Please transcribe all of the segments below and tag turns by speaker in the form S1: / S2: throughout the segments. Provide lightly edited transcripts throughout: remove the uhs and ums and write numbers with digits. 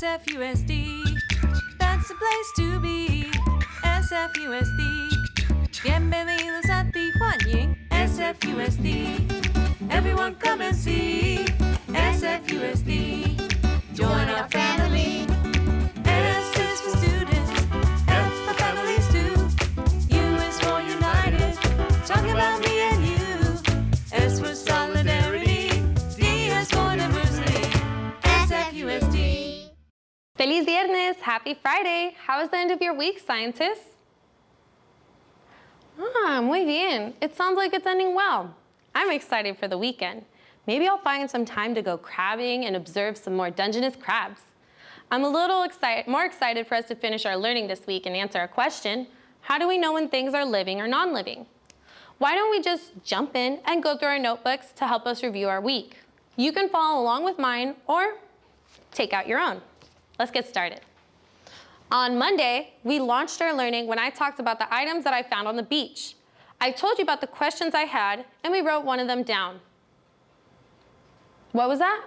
S1: SFUSD, that's the place to be. SFUSD, bienvenidos a Tijuana. SFUSD, everyone come and see. SFUSD, join our family. S is for students, F for families too. U is for united, talking about me and you. S for solidarity, D is for diversity. SFUSD.
S2: Feliz Viernes! Happy Friday! How was the end of your week, scientists? Muy bien. It sounds like it's ending well. I'm excited for the weekend. Maybe I'll find some time to go crabbing and observe some more Dungeness crabs. I'm a little more excited for us to finish our learning this week and answer our question, how do we know when things are living or non-living? Why don't we just jump in and go through our notebooks to help us review our week? You can follow along with mine or take out your own. Let's get started. On Monday, we launched our learning when I talked about the items that I found on the beach. I told you about the questions I had, and we wrote one of them down. What was that?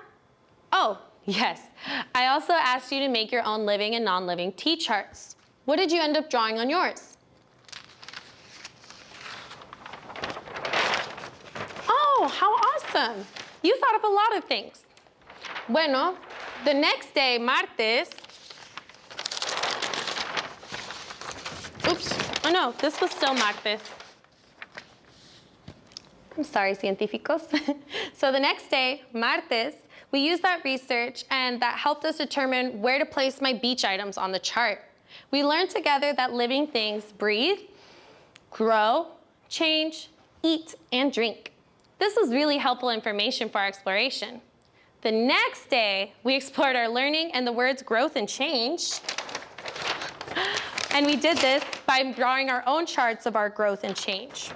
S2: Oh, yes. I also asked you to make your own living and non-living T-charts. What did you end up drawing on yours? Oh, how awesome. You thought of a lot of things. Bueno, the next day, martes, oops, oh no, this was still martes. I'm sorry, científicos. So the next day, martes, we used that research and that helped us determine where to place my beach items on the chart. We learned together that living things breathe, grow, change, eat, and drink. This was really helpful information for our exploration. The next day, we explored our learning and the words growth and change. And we did this by drawing our own charts of our growth and change.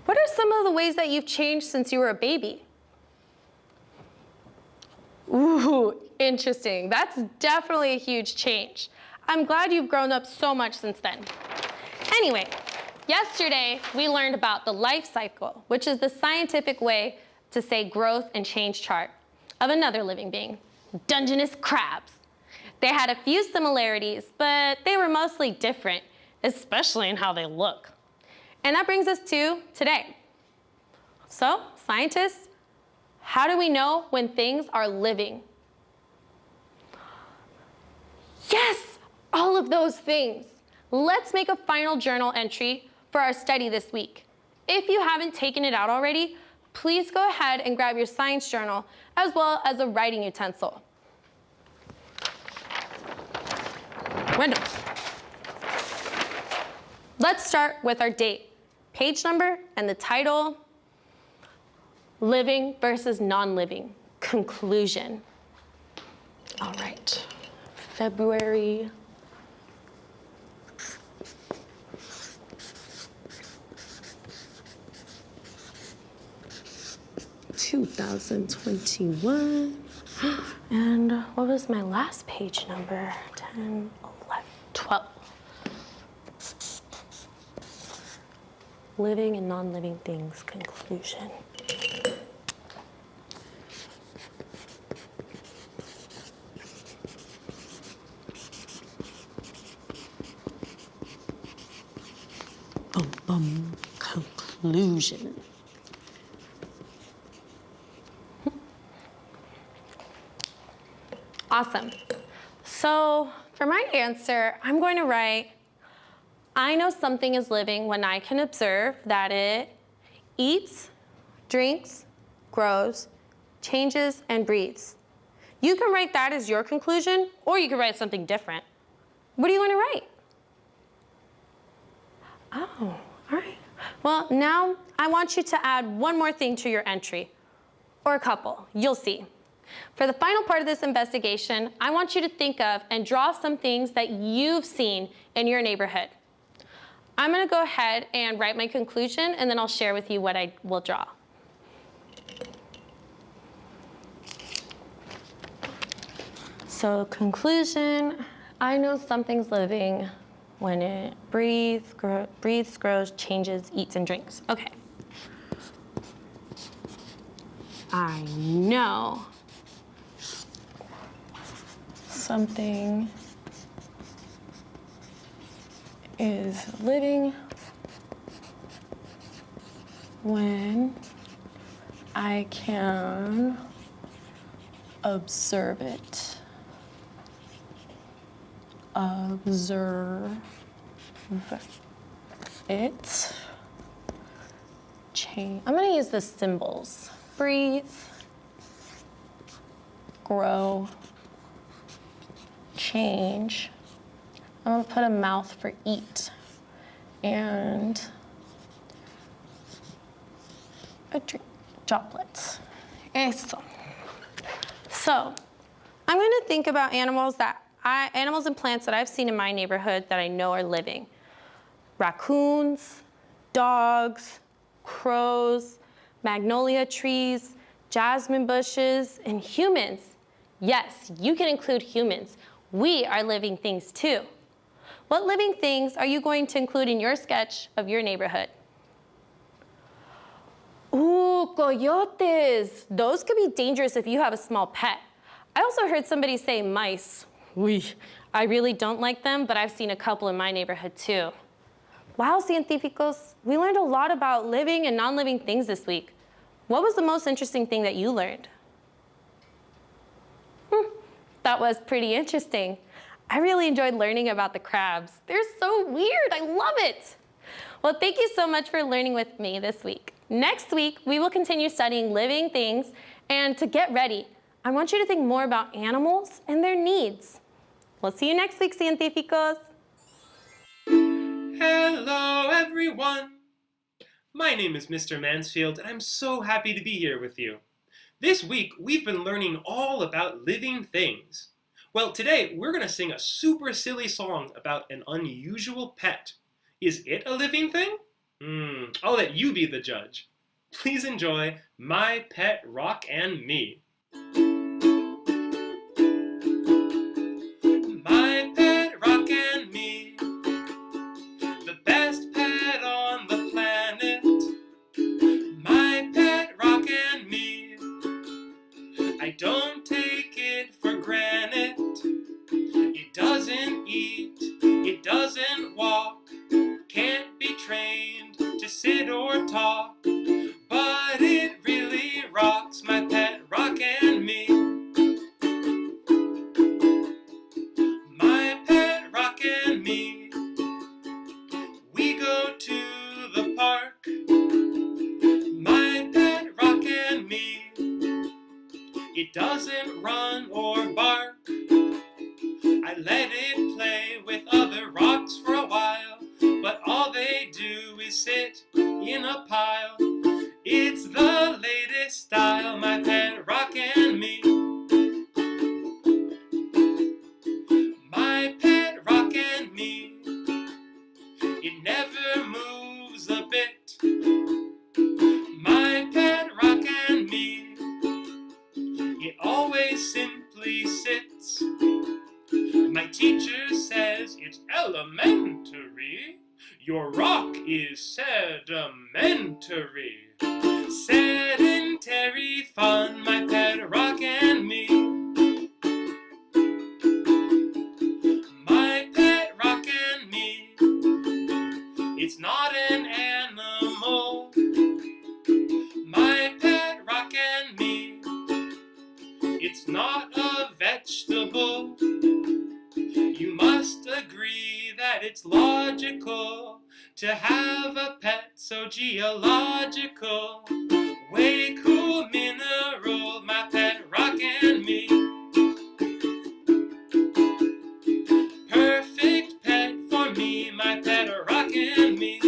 S2: What are some of the ways that you've changed since you were a baby? Ooh, interesting. That's definitely a huge change. I'm glad you've grown up so much since then. Anyway, yesterday we learned about the life cycle, which is the scientific way to say growth and change chart of another living being, Dungeness crabs. They had a few similarities, but they were mostly different, especially in how they look. And that brings us to today. So, scientists, how do we know when things are living? Yes, all of those things. Let's make a final journal entry for our study this week. If you haven't taken it out already, please go ahead and grab your science journal as well as a writing utensil. Windows. Let's start with our date, page number, and the title, Living versus Non-Living, Conclusion. All right, February 2021. And what was my last page number? 10, 11, 12. Living and non-living things, conclusion. Conclusion. Awesome. So for my answer, I'm going to write, I know something is living when I can observe that it eats, drinks, grows, changes, and breathes. You can write that as your conclusion, or you can write something different. What do you want to write? Oh, all right. Well, now I want you to add one more thing to your entry, or a couple, you'll see. For the final part of this investigation, I want you to think of and draw some things that you've seen in your neighborhood. I'm going to go ahead and write my conclusion, and then I'll share with you what I will draw. So conclusion, I know something's living when it breathes, grows, changes, eats, and drinks. Okay. I know something is living when I can observe it. Observe it. Change. I'm gonna use the symbols. Breathe, grow, change. I'm gonna put a mouth for eat and a drink, droplets. Eso. So I'm gonna think about animals and plants that I've seen in my neighborhood that I know are living. Raccoons, dogs, crows, magnolia trees, jasmine bushes, and humans. Yes, you can include humans. We are living things too. What living things are you going to include in your sketch of your neighborhood? Ooh, coyotes. Those could be dangerous if you have a small pet. I also heard somebody say mice. I really don't like them, but I've seen a couple in my neighborhood too. Wow, científicos, we learned a lot about living and non-living things this week. What was the most interesting thing that you learned? That was pretty interesting. I really enjoyed learning about the crabs. They're so weird, I love it. Well, thank you so much for learning with me this week. Next week, we will continue studying living things, and to get ready, I want you to think more about animals and their needs. We'll see you next week, científicos.
S3: Hello, everyone. My name is Mr. Mansfield, and I'm so happy to be here with you. This week, we've been learning all about living things. Well, today, we're going to sing a super silly song about an unusual pet. Is it a living thing? I'll let you be the judge. Please enjoy My Pet Rock and Me. My pet rock and me, the best pet on the planet. My pet rock and me, I don't take it for granted. It doesn't eat, it doesn't walk, can't be trained to sit or talk, but it really rocks. My pet rock and me. My pet rock and me, we go to the park. My pet rock and me, it doesn't run or bark. I let it play with other rocks for a while, but all they do is sit in a pile. It's the latest style, my pet rock and me. My pet rock and me, it never moves a bit. My pet rock and me, it always simply sits. My teacher says it's elementary. Your rock is sedimentary. Sedentary fun, my pet rock and me. My pet rock and me, it's not an animal. My pet rock and me, it's not a vegetable. You must agree that it's logical to have a pet so geological. Way cool mineral, my pet rock and me. Perfect pet for me, my pet rock and me.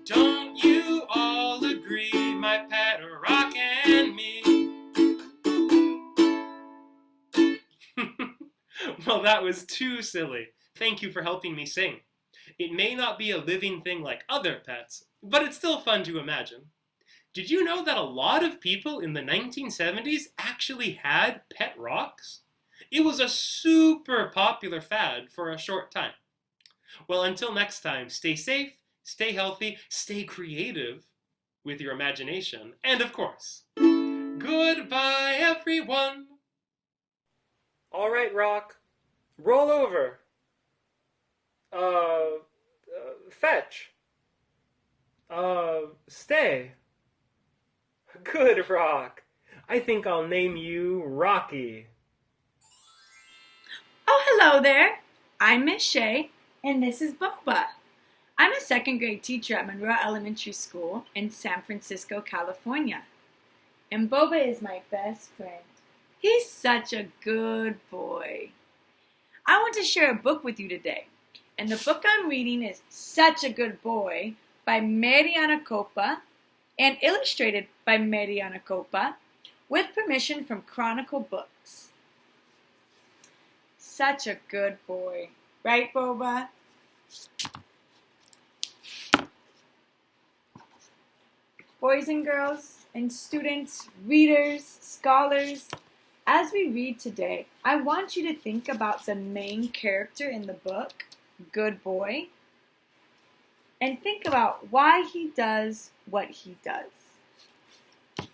S3: Don't you all agree, my pet rock and me? Well, that was too silly. Thank you for helping me sing. It may not be a living thing like other pets, but it's still fun to imagine. Did you know that a lot of people in the 1970s actually had pet rocks? It was a super popular fad for a short time. Well, until next time, stay safe, stay healthy, stay creative with your imagination, and of course, Goodbye, everyone.
S4: All right, Rock. Roll over. Fetch. Stay. Good, Rock. I think I'll name you Rocky.
S5: Oh, hello there. I'm Miss Shea, and this is Boba. I'm a second grade teacher at Monroe Elementary School in San Francisco, California. And Boba is my best friend. He's such a good boy. I want to share a book with you today. And the book I'm reading is Such a Good Boy by Mariana Copa and illustrated by Mariana Copa with permission from Chronicle Books. Such a good boy. Right, Boba? Boys and girls and students, readers, scholars, as we read today, I want you to think about the main character in the book, Good Boy, and think about why he does what he does.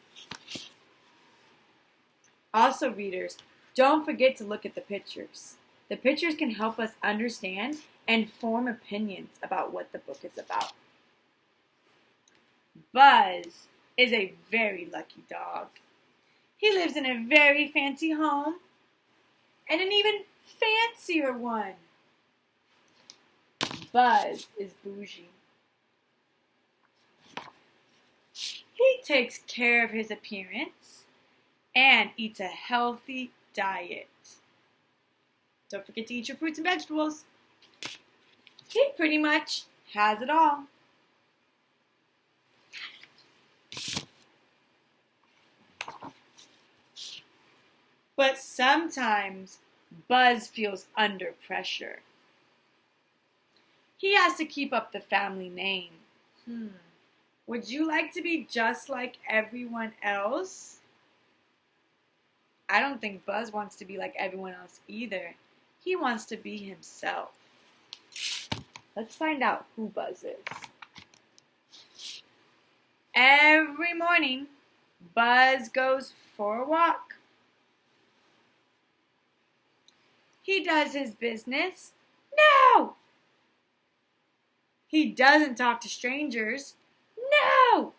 S5: Also, readers, don't forget to look at the pictures. The pictures can help us understand and form opinions about what the book is about. Buzz is a very lucky dog. He lives in a very fancy home and an even fancier one. Buzz is bougie. He takes care of his appearance and eats a healthy diet. Don't forget to eat your fruits and vegetables. He pretty much has it all. But sometimes Buzz feels under pressure. He has to keep up the family name. Would you like to be just like everyone else? I don't think Buzz wants to be like everyone else either. He wants to be himself. Let's find out who Buzz is. Every morning, Buzz goes for a walk. He does his business. No! He doesn't talk to strangers. No!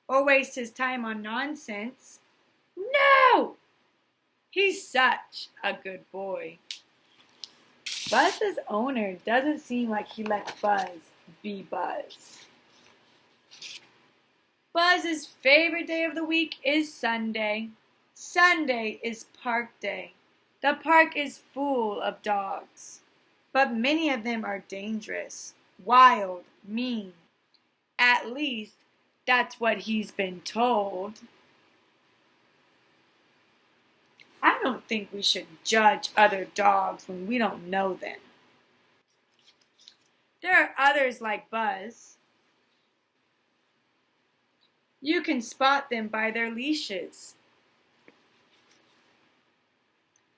S5: Or waste his time on nonsense. No! He's such a good boy. Buzz's owner doesn't seem like he lets Buzz be Buzz. Buzz's favorite day of the week is Sunday. Sunday is park day. The park is full of dogs, but many of them are dangerous, wild, mean. At least, that's what he's been told. I don't think we should judge other dogs when we don't know them. There are others like Buzz. You can spot them by their leashes.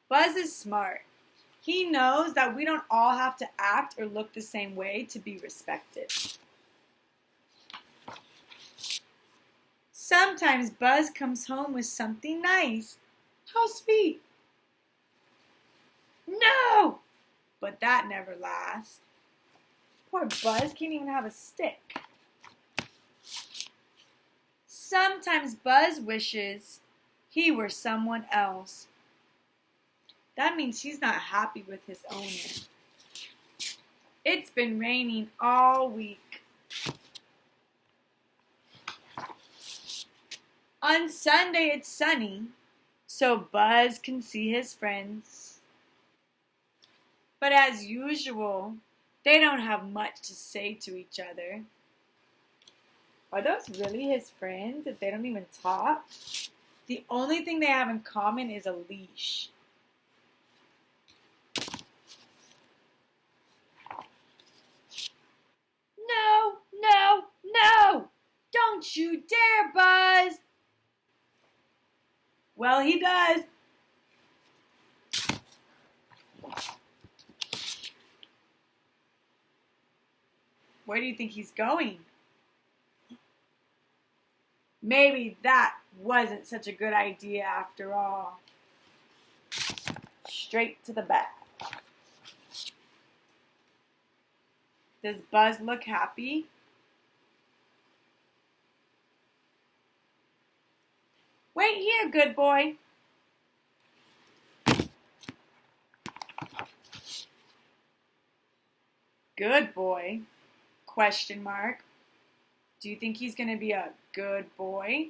S5: Buzz is smart. He knows that we don't all have to act or look the same way to be respected. Sometimes Buzz comes home with something nice. How sweet. No! But that never lasts. Poor Buzz can't even have a stick. Sometimes Buzz wishes he were someone else. That means he's not happy with his owner. It's been raining all week. On Sunday it's sunny, so Buzz can see his friends. But as usual, they don't have much to say to each other. Are those really his friends if they don't even talk? The only thing they have in common is a leash. No, no, no! Don't you dare, Buzz! Well, he does. Where do you think he's going? Maybe that wasn't such a good idea after all. Straight to the back. Does Buzz look happy? Wait here, good boy. Good boy? Question mark. Do you think he's going to be a good boy?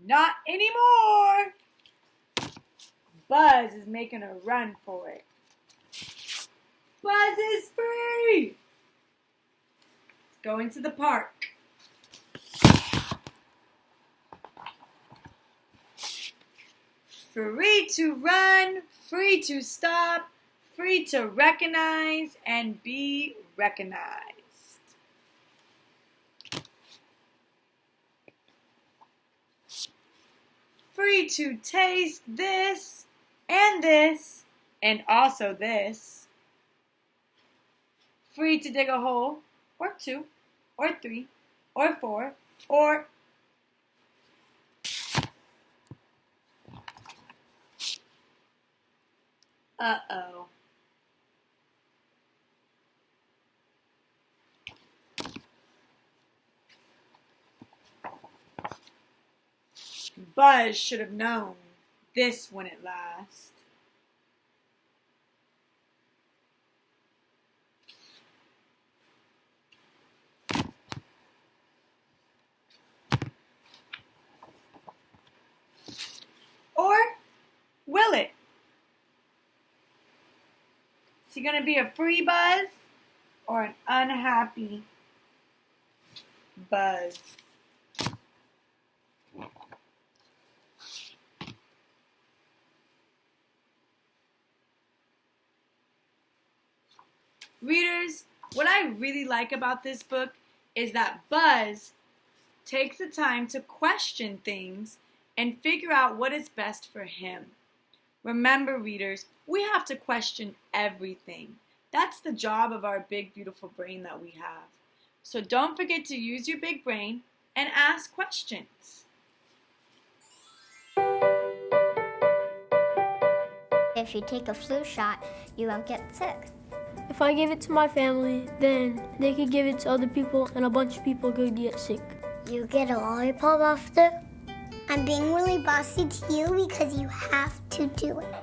S5: Not anymore! Buzz is making a run for it. Buzz is free! Let's go into the park. Free to run, free to stop, free to recognize and be recognized. Free to taste this and also this. Free to dig a hole, or 2, or 3, or 4, or uh-oh. Buzz should have known this wouldn't last. Or will it? Is he going to be a free Buzz or an unhappy Buzz? Readers, what I really like about this book is that Buzz takes the time to question things and figure out what is best for him. Remember, readers, we have to question everything. That's the job of our big, beautiful brain that we have. So don't forget to use your big brain and ask questions.
S6: If you take a flu shot, you won't get sick.
S7: If I give it to my family, then they could give it to other people and a bunch of people could get sick.
S6: You get a lollipop after? I'm being really bossy to you because you have to do it.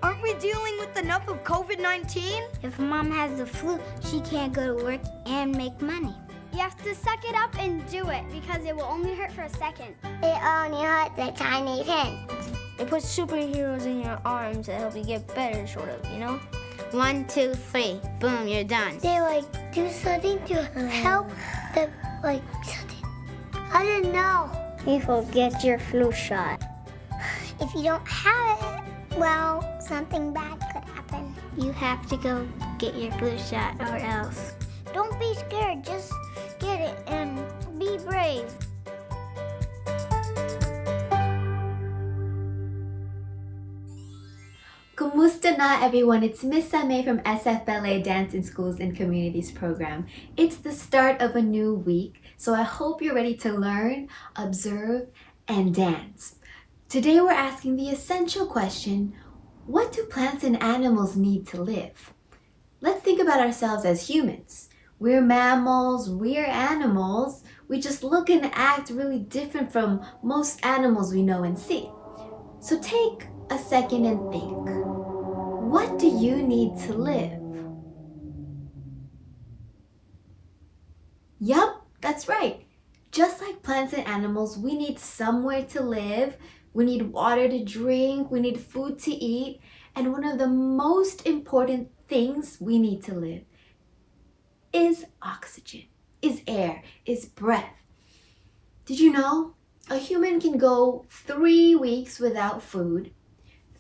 S8: Aren't we dealing with enough of COVID-19?
S6: If Mom has the flu, she can't go to work and make money.
S9: You have to suck it up and do it because it will only hurt for a second.
S6: It only hurts a tiny hint.
S7: They put superheroes in your arms to help you get better, sort of, you know?
S6: 1, 2, 3, boom, you're done. They do something to help them, something. I didn't know. You will get your flu shot. If you don't have it, well, something bad could happen. You have to go get your flu shot or else. Don't be scared, just get it and be brave.
S10: Kumusta na everyone? It's Miss Samay from SF Ballet Dance in Schools and Communities program. It's the start of a new week, so I hope you're ready to learn, observe, and dance. Today we're asking the essential question, what do plants and animals need to live? Let's think about ourselves as humans. We're mammals, we're animals. We just look and act really different from most animals we know and see. So take a second and think. What do you need to live? Yup, that's right. Just like plants and animals, we need somewhere to live, we need water to drink, we need food to eat, and one of the most important things we need to live is oxygen, is air, is breath. Did you know? A human can go 3 weeks without food,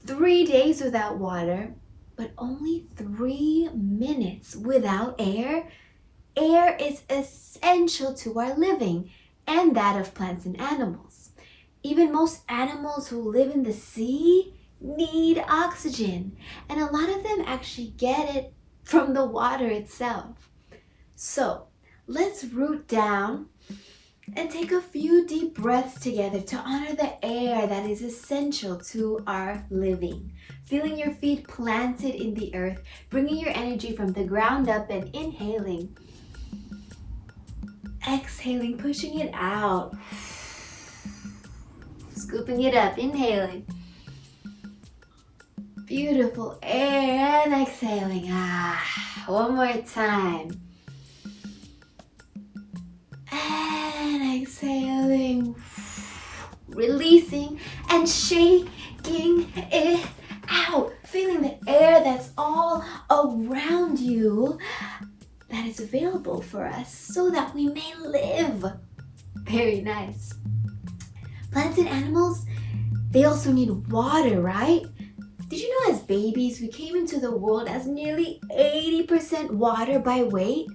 S10: 3 days without water, but only 3 minutes without air. Air is essential to our living and that of plants and animals. Even most animals who live in the sea need oxygen, and a lot of them actually get it from the water itself. So let's root down And take a few deep breaths together to honor the air that is essential to our living. Feeling your feet planted in the earth, bringing your energy from the ground up and inhaling. Exhaling, pushing it out. Scooping it up, inhaling. Beautiful air and exhaling. One more time. And exhaling. Releasing and shaking it out. Feeling the air that's all around you that is available for us so that we may live. Very nice. Plants and animals, they also need water, right? Did you know as babies, we came into the world as nearly 80% water by weight?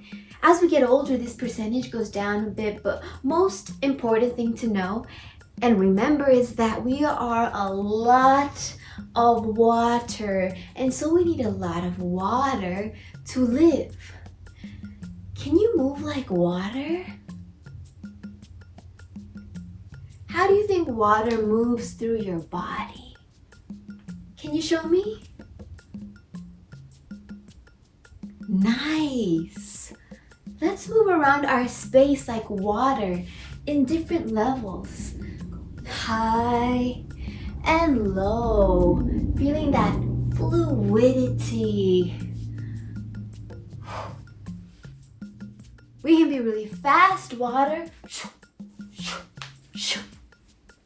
S10: As we get older, this percentage goes down a bit, but most important thing to know and remember is that we are a lot of water, and so we need a lot of water to live. Can you move like water? How do you think water moves through your body? Can you show me? Nice. Let's move around our space like water in different levels. High and low. Feeling that fluidity. We can be really fast water,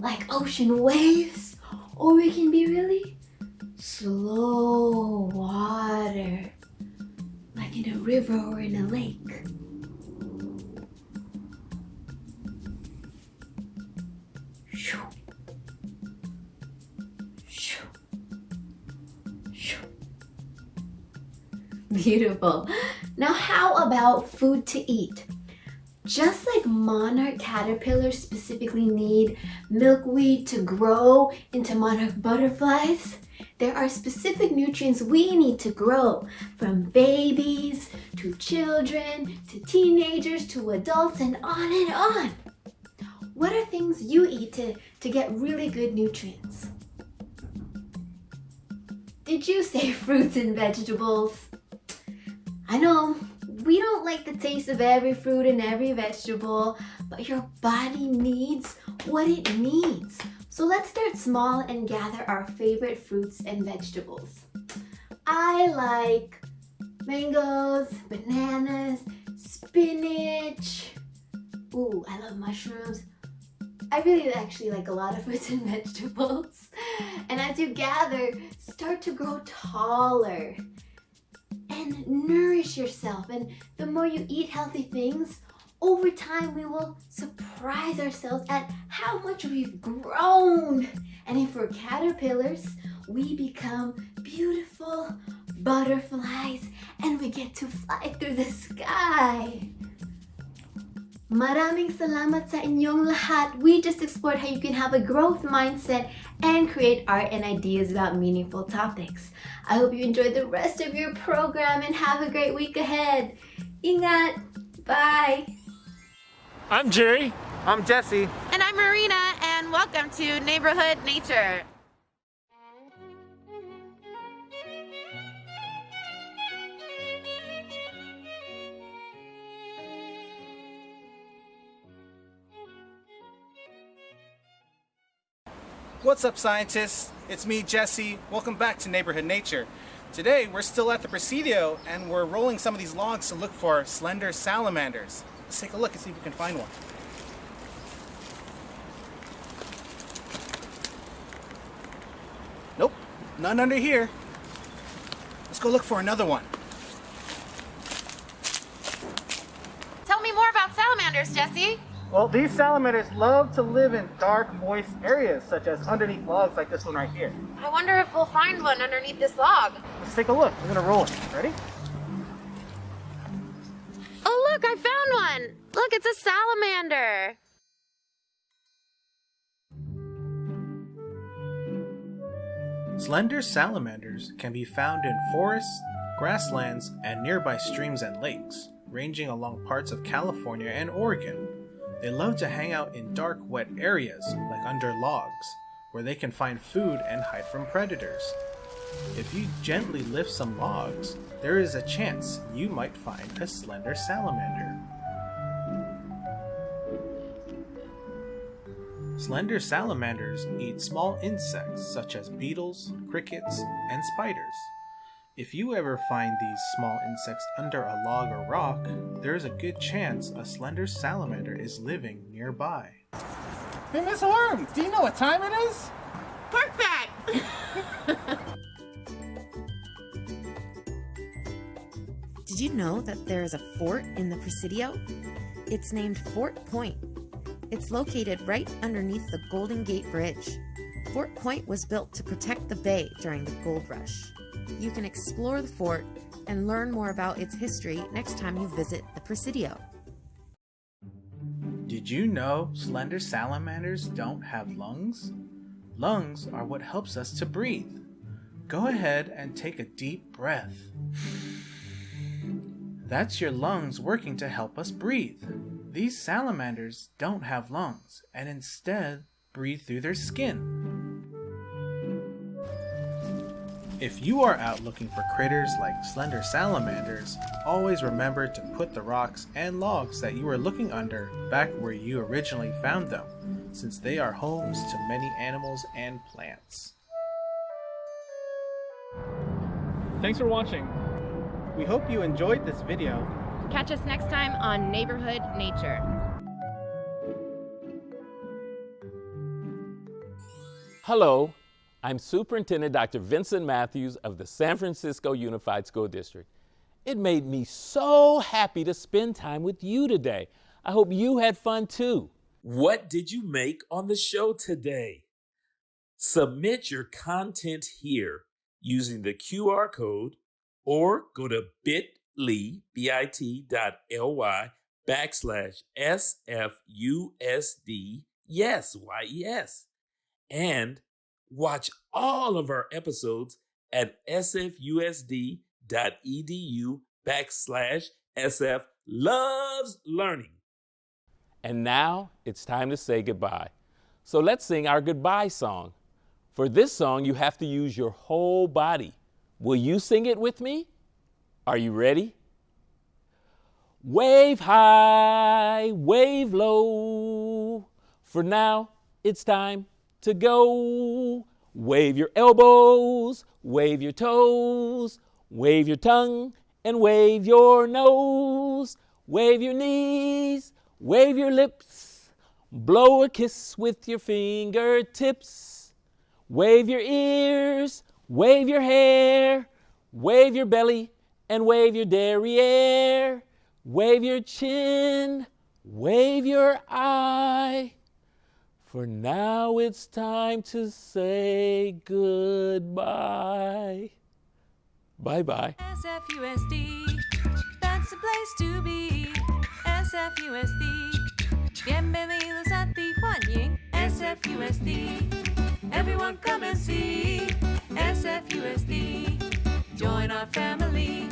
S10: like ocean waves, or we can be really slow water, like in a river or in a lake. Beautiful. Now how about food to eat? Just like monarch caterpillars specifically need milkweed to grow into monarch butterflies, there are specific nutrients we need to grow, from babies to children to teenagers to adults and on and on. What are things you eat to get really good nutrients? Did you say fruits and vegetables? I know, we don't like the taste of every fruit and every vegetable, but your body needs what it needs. So let's start small and gather our favorite fruits and vegetables. I like mangoes, bananas, spinach. Ooh, I love mushrooms. I really actually like a lot of fruits and vegetables. And as you gather, start to grow taller and nourish yourself. And the more you eat healthy things, over time we will surprise ourselves at how much we've grown. And if we're caterpillars, we become beautiful butterflies and we get to fly through the sky. Maraming salamat sa inyong lahat. We just explored how you can have a growth mindset and create art and ideas about meaningful topics. I hope you enjoyed the rest of your program and have a great week ahead. Ingat! Bye!
S4: I'm Jerry.
S11: I'm Jesse.
S2: And I'm Marina, and welcome to Neighborhood Nature.
S11: What's up, scientists? It's me, Jesse. Welcome back to Neighborhood Nature. Today, we're still at the Presidio, and we're rolling some of these logs to look for slender salamanders. Let's take a look and see if we can find one. Nope, none under here. Let's go look for another one.
S2: Tell me more about salamanders, Jesse.
S11: Well, these salamanders love to live in dark, moist areas, such as underneath logs like this one right here.
S2: I wonder if we'll find one underneath this log.
S11: Let's take a look. We're gonna roll it. Ready?
S2: Oh, look, I found one. Look, it's a salamander.
S3: Slender salamanders can be found in forests, grasslands, and nearby streams and lakes, ranging along parts of California and Oregon.
S11: They love to hang out in dark, wet areas, like under logs, where they can find food and hide from predators. If you gently lift some logs, there is a chance you might find a slender salamander. Slender salamanders eat small insects such as beetles, crickets, and spiders. If you ever find these small insects under a log or rock, there is a good chance a slender salamander is living nearby. Hey, Miss Worm, do you know what time it is?
S12: Pork fat!
S13: Did you know that there is a fort in the Presidio? It's named Fort Point. It's located right underneath the Golden Gate Bridge. Fort Point was built to protect the bay during the gold rush. You can explore the fort and learn more about its history next time you visit the Presidio.
S11: Did you know slender salamanders don't have lungs? Lungs are what helps us to breathe. Go ahead and take a deep breath. That's your lungs working to help us breathe. These salamanders don't have lungs and instead breathe through their skin. If you are out looking for critters like slender salamanders, always remember to put the rocks and logs that you were looking under back where you originally found them, since they are homes to many animals and plants.
S4: Thanks for watching.
S11: We hope you enjoyed this video.
S12: Catch us next time on Neighborhood Nature.
S14: Hello, I'm Superintendent Dr. Vincent Matthews of the San Francisco Unified School District. It made me so happy to spend time with you today. I hope you had fun too.
S15: What did you make on the show today? Submit your content here using the QR code or go to bit.ly/SFUSD, yes, YES, and watch all of our episodes at sfusd.edu/SF loves learning.
S14: And now it's time to say goodbye. So let's sing our goodbye song. For this song, you have to use your whole body. Will you sing it with me? Are you ready? Wave high, wave low. For now, it's time to go. Wave your elbows, wave your toes, wave your tongue, and wave your nose. Wave your knees, wave your lips. Blow a kiss with your fingertips. Wave your ears, wave your hair, wave your belly, and wave your derriere. Wave your chin, wave your eye. For now it's time to say goodbye. Bye-bye.
S1: SFUSD, that's the place to be. SFUSD, bienvenidos a Tijuana. SFUSD, everyone come and see. SFUSD, join our family.